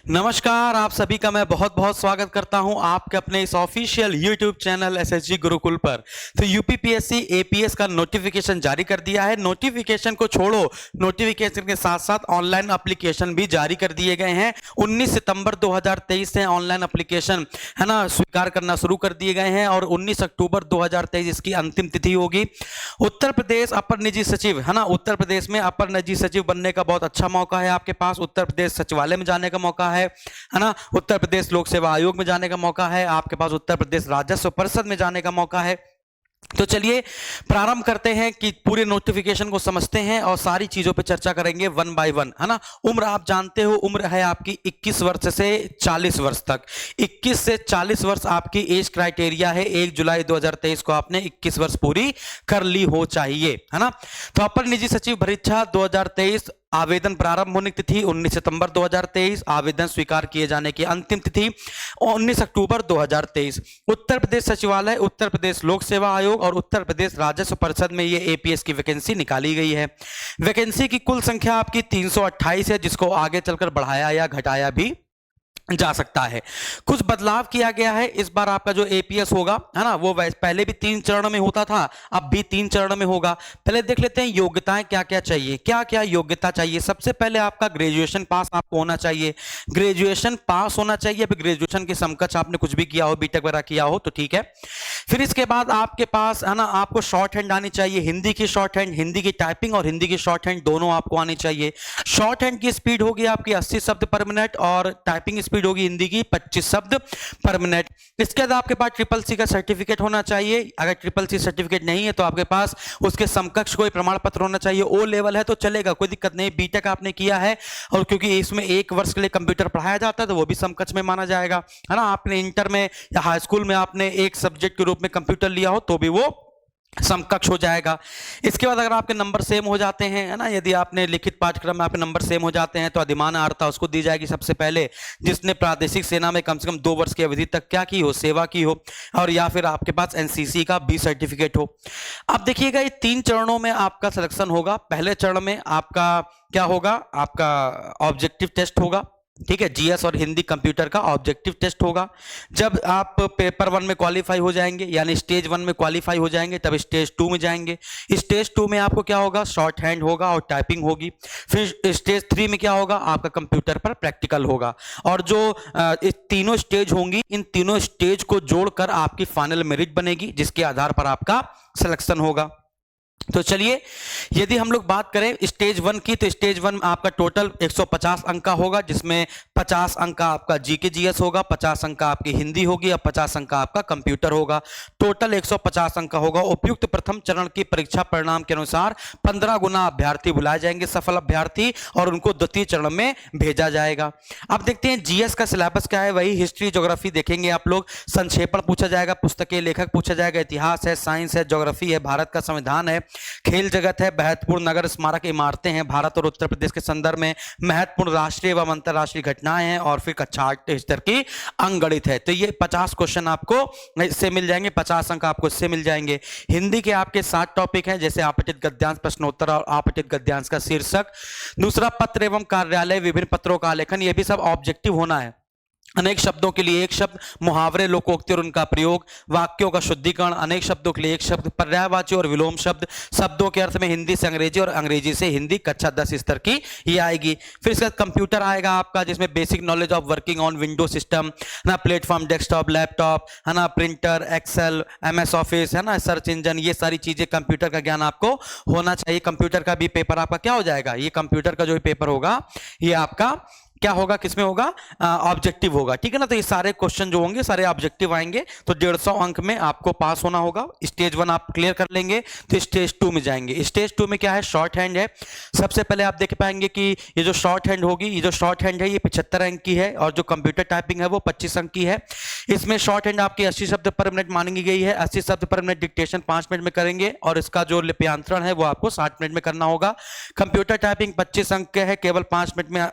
नमस्कार, आप सभी का मैं बहुत बहुत स्वागत करता हूं आपके अपने इस official YouTube channel SSG Gurukul पर। तो यूपीपीएससी एपीएस का नोटिफिकेशन जारी कर दिया है। नोटिफिकेशन को छोड़ो, नोटिफिकेशन के साथ साथ ऑनलाइन एप्लीकेशन भी जारी कर दिए गए हैं। 19 सितंबर 2023 से ऑनलाइन एप्लीकेशन है ना स्वीकार करना शुरू कर दिए गए हैं और 19 अक्टूबर 2023 इसकी अंतिम तिथि होगी। उत्तर प्रदेश अपर निजी सचिव है ना, उत्तर प्रदेश में अपर निजी सचिव बनने का बहुत अच्छा मौका है आपके पास। उत्तर प्रदेश सचिवालय में जाने का मौका है ना, उत्तर प्रदेश लोक सेवा आयोग में जाने का मौका है आपके पास, उत्तर प्रदेश राजस्व परिषद में जाने का मौका है। तो चलिए प्रारंभ करते हैं कि पूरे नोटिफिकेशन को समझते हैं और सारी चीजों पे चर्चा करेंगे वन बाय वन, है ना। उम्र आप जानते हो, उम्र है आपकी 21 वर्ष से 40 वर्ष तक। 21 से 40 वर्ष आपकी एज क्राइटेरिया है। 1 जुलाई 2023 को आपने 21 वर्ष पूरी कर ली हो चाहिए, है ना। तो अपर निजी सचिव परीक्षा 2023 आवेदन प्रारंभ होने की तिथि 19 सितंबर 2023, आवेदन स्वीकार किए जाने की अंतिम तिथि 19 अक्टूबर 2023। उत्तर प्रदेश सचिवालय, उत्तर प्रदेश लोक सेवा आयोग और उत्तर प्रदेश राजस्व परिषद में ये एपीएस की वैकेंसी निकाली गई है। वैकेंसी की कुल संख्या आपकी 328 है, जिसको आगे चलकर बढ़ाया या घटाया भी जा सकता है। कुछ बदलाव किया गया है इस बार। आपका जो एपीएस होगा है ना, वो पहले भी 3 चरणों में होता था, अब भी 3 चरणों में होगा। पहले देख लेते हैं योग्यताएं क्या क्या चाहिए, क्या क्या योग्यता चाहिए। सबसे पहले आपका ग्रेजुएशन पास आपको होना चाहिए, ग्रेजुएशन पास होना चाहिए। अभी ग्रेजुएशन के समकक्ष आपने कुछ भी किया हो, बीटेक वगैरह किया हो तो ठीक है। फिर इसके बाद आपके पास है ना, आपको शॉर्ट हैंड आनी चाहिए, हिंदी की शॉर्ट हैंड, हिंदी की टाइपिंग और हिंदी की शॉर्ट हैंड दोनों आपको आनी चाहिए। शॉर्ट हैंड की स्पीड होगी आपकी 80 शब्द पर मिनट और टाइपिंग स्पीड होगी हिंदी की 25 शब्द पर मिनट। इसके बाद आपके पास ट्रिपल सी का सर्टिफिकेट होना चाहिए। अगर ट्रिपल सी सर्टिफिकेट नहीं है तो आपके पास उसके समकक्ष कोई प्रमाण पत्र होना चाहिए। ओ लेवल है तो चलेगा, कोई दिक्कत नहीं। बीटेक आपने किया है और क्योंकि इसमें 1 वर्ष के लिए कंप्यूटर पढ़ाया जाता है तो वो भी समकक्ष में माना जाएगा, है ना। आपने इंटर में या हाई स्कूल में आपने एक सब्जेक्ट के रूप में कंप्यूटर लिया हो तो भी वो समकक्ष हो जाएगा। इसके बाद अगर आपके नंबर सेम हो जाते हैं, है ना, यदि आपने लिखित पाठ्यक्रम में आपके नंबर सेम हो जाते हैं तो अधिमान्य अर्हता उसको दी जाएगी सबसे पहले जिसने प्रादेशिक सेना में कम से कम 2 वर्ष की अवधि तक क्या की हो, सेवा की हो, और या फिर आपके पास एनसीसी का बी सर्टिफिकेट हो। अब देखिएगा ये 3 चरणों में आपका सिलेक्शन होगा। पहले चरण में आपका क्या होगा, आपका ऑब्जेक्टिव टेस्ट होगा, ठीक है। जीएस और हिंदी कंप्यूटर का ऑब्जेक्टिव टेस्ट होगा। जब आप पेपर 1 में क्वालिफाई हो जाएंगे यानी स्टेज 1 में क्वालिफाई हो जाएंगे तब स्टेज 2 में जाएंगे। स्टेज 2 में आपको क्या होगा, शॉर्ट हैंड होगा और टाइपिंग होगी। फिर स्टेज 3 में क्या होगा, आपका कंप्यूटर पर प्रैक्टिकल होगा। और जो इस तीनों स्टेज होंगी, इन तीनों स्टेज को जोड़कर आपकी फाइनल मेरिट बनेगी जिसके आधार पर आपका सिलेक्शन होगा। तो चलिए यदि हम लोग बात करें स्टेज 1 की, तो स्टेज 1 आपका टोटल 150 अंक का होगा, जिसमें 50 अंक का आपका जीके जीएस होगा, 50 अंक का आपकी हिंदी होगी और 50 अंक का आपका कंप्यूटर होगा। टोटल 150 अंक का होगा। उपयुक्त प्रथम चरण की परीक्षा परिणाम के अनुसार 15 गुना अभ्यर्थी बुलाए जाएंगे, सफल अभ्यर्थी, और उनको द्वितीय चरण में भेजा जाएगा। अब देखते हैं जीएस का सिलेबस क्या है। वही हिस्ट्री ज्योग्राफी देखेंगे आप लोग। संक्षेपण पूछा जाएगा, पुस्तकें लेखक पूछा जाएगा, इतिहास है, साइंस है, ज्योग्राफी है, भारत का संविधान है, खेल जगत है, महत्वपूर्ण नगर स्मारक इमारतें हैं भारत और उत्तर प्रदेश के संदर्भ में, महत्वपूर्ण राष्ट्रीय एवं अंतरराष्ट्रीय घटनाएं हैं, और फिर कक्षा 8 स्तर की अंकगणित है। तो ये 50 क्वेश्चन आपको इससे मिल जाएंगे, 50 अंक आपको इससे मिल जाएंगे। हिंदी के आपके 7 टॉपिक हैं, जैसे आपतित गद्यांश, प्रश्नोत्तर और आपतित गद्यांश का शीर्षक। दूसरा पत्र एवं कार्यालय, विभिन्न पत्रों का आलेखन, ये भी सब ऑब्जेक्टिव होना है। अनेक शब्दों के लिए एक शब्द, मुहावरे, लोकोक्ति और उनका प्रयोग, वाक्यों का शुद्धिकरण, अनेक शब्दों के लिए एक शब्द, पर्यायवाची और विलोम शब्द, शब्दों के अर्थ में हिंदी से अंग्रेजी और अंग्रेजी से हिंदी, कक्षा 10 स्तर की ये आएगी। फिर इसके बाद कंप्यूटर आएगा आपका, जिसमें basic knowledge of working on window system, ना प्लेटफॉर्म, डेस्कटॉप, लैपटॉप, है ना, प्रिंटर, एक्सेल, एमएस ऑफिस, है ना, सर्च इंजन, ये सारी चीजें कंप्यूटर का ज्ञान आपको होना चाहिए। कंप्यूटर का भी पेपर आपका क्या हो जाएगा, ये कंप्यूटर का जो पेपर होगा ये आपका क्या होगा, किसमें होगा, ऑब्जेक्टिव होगा, ठीक है ना। तो ये सारे क्वेश्चन जो होंगे सारे ऑब्जेक्टिव आएंगे। तो 150 अंक में आपको पास होना होगा। स्टेज 1 आप क्लियर कर लेंगे तो स्टेज 2 में जाएंगे। स्टेज 2 में क्या है, शॉर्ट हैंड है। सबसे पहले आप देख पाएंगे कि ये जो शॉर्ट हैंड होगी, ये जो शॉर्ट हैंड है ये 75 अंक की है, और जो कंप्यूटर टाइपिंग है वो 25 अंक की है। इसमें शॉर्ट हैंड आपकी 80 शब्द पर मिनट मांगी गई है। 80 शब्द पर मिनट डिक्टेशन 5 मिनट में करेंगे, और इसका जो लिप्यांतरण है वो आपको 60 मिनट में करना होगा। कंप्यूटर टाइपिंग 25 अंक है, केवल 5 मिनट में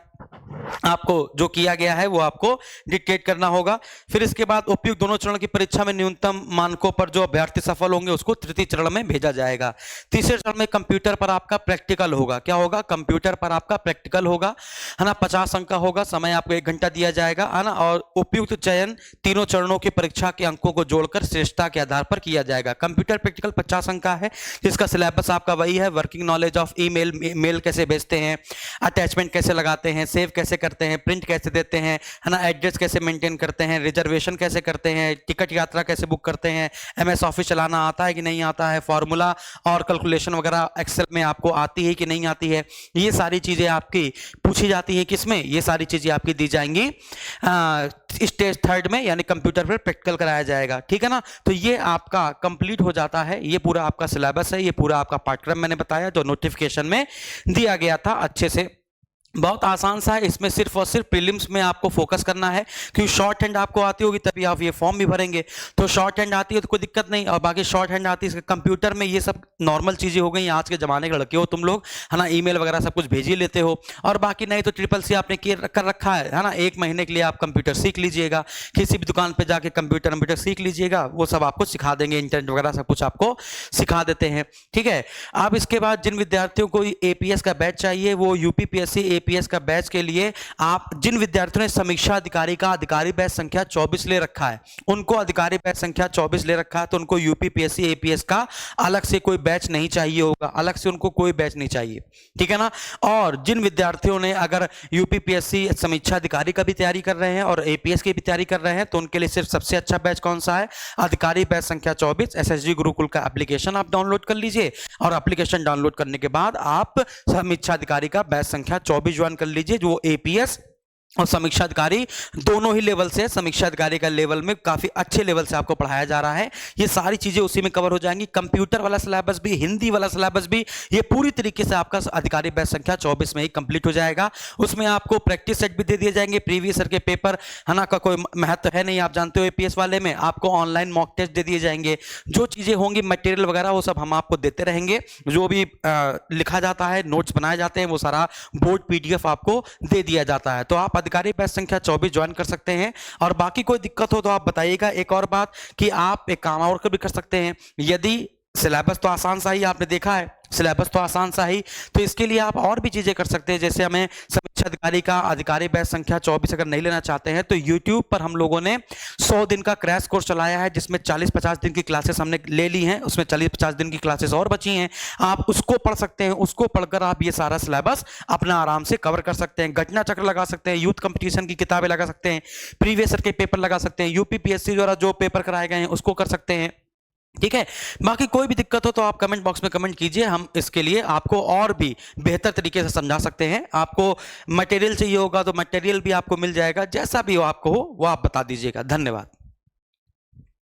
आपको जो किया गया है वो आपको डिक्टेट करना होगा। फिर इसके बाद उपयुक्त दोनों चरण की परीक्षा में न्यूनतम मानकों पर जो अभ्यर्थी सफल होंगे उसको तृतीय चरण में भेजा जाएगा। तीसरे चरण में कंप्यूटर पर आपका प्रैक्टिकल होगा। क्या होगा? कंप्यूटर पर आपका प्रैक्टिकल होगा, है ना। 50 अंक का होगा, समय आपको 1 घंटा दिया जाएगा, है ना। और उपयुक्त चयन तीनों चरणों की परीक्षा के अंकों को जोड़कर श्रेष्ठता के आधार पर किया जाएगा। कंप्यूटर प्रैक्टिकल 50 अंक का है, जिसका सिलेबस आपका वही है। Working knowledge of email, mail कैसे भेजते हैं, अटैचमेंट कैसे लगाते हैं, सेव कैसे करते हैं, प्रिंट कैसे देते हैं, है ना, एड्रेस कैसे मेंटेन करते हैं, रिजर्वेशन कैसे करते हैं, टिकट यात्रा कैसे बुक करते हैं, एमएस ऑफिस चलाना आता है कि नहीं आता है, फॉर्मूला और कैलकुलेशन वगैरह एक्सेल में आपको आती है कि नहीं आती है, ये सारी चीजें आपकी पूछी जाती है। किसमें? ये सारी चीजें आपकी दी जाएंगी स्टेज 3 में, यानी कंप्यूटर पर प्रैक्टिकल कराया जाएगा। ठीक है ना। तो ये आपका कंप्लीट हो जाता है, ये पूरा आपका सिलेबस है, ये पूरा आपका पाठ्यक्रम मैंने बताया जो नोटिफिकेशन में दिया गया था। अच्छे से बहुत आसान सा है, इसमें सिर्फ और सिर्फ प्रीलिम्स में आपको फोकस करना है, क्योंकि शॉर्ट हैंड आपको आती होगी तभी आप ये फॉर्म भी भरेंगे। तो शॉर्ट हैंड आती है तो कोई दिक्कत नहीं, और बाकी शॉर्ट हैंड आती है कंप्यूटर में, ये सब नॉर्मल चीजें हो गई। आज के जमाने के लड़के हो तुम लोग, है ना, ईमेल वगैरह सब कुछ भेज ही लेते हो। और बाकी नहीं तो ट्रिपल-सी आपने कर रखा है ना। 1 महीने के लिए आप कंप्यूटर सीख लीजिएगा, किसी भी दुकान पर जाके कंप्यूटर सीख लीजिएगा, वो सब आपको सिखा देंगे, इंटरनेट वगैरह सब कुछ आपको सिखा देते हैं। ठीक है। अब इसके बाद जिन विद्यार्थियों को एपीएस का बैच चाहिए, वो यूपीपीएससी एपीएस का बैच के लिए आप जिन विद्यार्थियों ने समीक्षा अधिकारी का अधिकारी बैच संख्या 24 ले रखा है, उनको अधिकारी बैच संख्या 24 ले रखा है, तो उनको यूपीपीएससी एपीएस का अलग से कोई बैच नहीं चाहिए होगा, अलग से उनको कोई बैच नहीं चाहिए। ठीक है ना। और जिन विद्यार्थियों ने अगर यूपीपीएससी समीक्षा अधिकारी का भी तैयारी कर रहे हैं और एपीएस की भी तैयारी कर रहे हैं, तो उनके लिए सिर्फ सबसे अच्छा बैच कौन सा है? अधिकारी बैच संख्या 24 एसएसजी गुरुकुल का एप्लीकेशन आप डाउनलोड कर लीजिए, और एप्लीकेशन डाउनलोड करने के बाद आप समीक्षा अधिकारी का बैच संख्या 24 ज्वाइन कर लीजिए, जो एपीएस और समीक्षा अधिकारी दोनों ही लेवल से, समीक्षा अधिकारी का लेवल में काफी अच्छे लेवल से आपको पढ़ाया जा रहा है। ये सारी चीजें उसी में कवर हो जाएंगी। कंप्यूटर वाला सिलेबस भी, हिंदी वाला सिलेबस भी, ये पूरी तरीके से आपका अधिकारी बैच संख्या 24 में ही कंप्लीट हो जाएगा। उसमें आपको प्रैक्टिस सेट भी दे दिए जाएंगे, प्रीवियस ईयर के पेपर, है ना, का कोई महत्व है नहीं, आप जानते हो एपीएस वाले में। आपको ऑनलाइन मॉक टेस्ट दे दिए जाएंगे, जो चीजें होंगी मटेरियल वगैरह वो सब हम आपको देते रहेंगे। जो भी लिखा जाता है, नोट्स बनाए जाते हैं, वो सारा बोर्ड पीडीएफ आपको दे दिया जाता है। तो आप अधिकारी बैच संख्या 24 ज्वाइन कर सकते हैं। और बाकी कोई दिक्कत हो तो आप बताइएगा। एक और बात कि आप एक काम और भी कर सकते हैं, यदि सिलेबस तो आसान सा ही आपने देखा है, सिलेबस तो आसान सा ही, तो इसके लिए आप और भी चीजें कर सकते हैं। जैसे हमें समीक्षा अधिकारी का अधिकारी बैच संख्या 24 अगर नहीं लेना चाहते हैं, तो YouTube पर हम लोगों ने 100 दिन का क्रैश कोर्स चलाया है, जिसमें 40-50 दिन की क्लासेस हमने ले ली हैं, उसमें 40-50 दिन की क्लासेस और बची हैं। आप उसको पढ़ सकते हैं, उसको पढ़कर आप ये सारा सिलेबस अपना आराम से कवर कर सकते हैं। घटना चक्र लगा सकते हैं, यूथ कंपटीशन की किताबें लगा सकते हैं, प्रीवियस ईयर के पेपर लगा सकते हैं, यूपीपीएससी द्वारा जो पेपर कराए गए हैं उसको कर सकते हैं। ठीक है। बाकी कोई भी दिक्कत हो तो आप कमेंट बॉक्स में कमेंट कीजिए, हम इसके लिए आपको और भी बेहतर तरीके से समझा सकते हैं। आपको मटेरियल चाहिए होगा तो मटेरियल भी आपको मिल जाएगा, जैसा भी हो आपको हो वो आप बता दीजिएगा। धन्यवाद।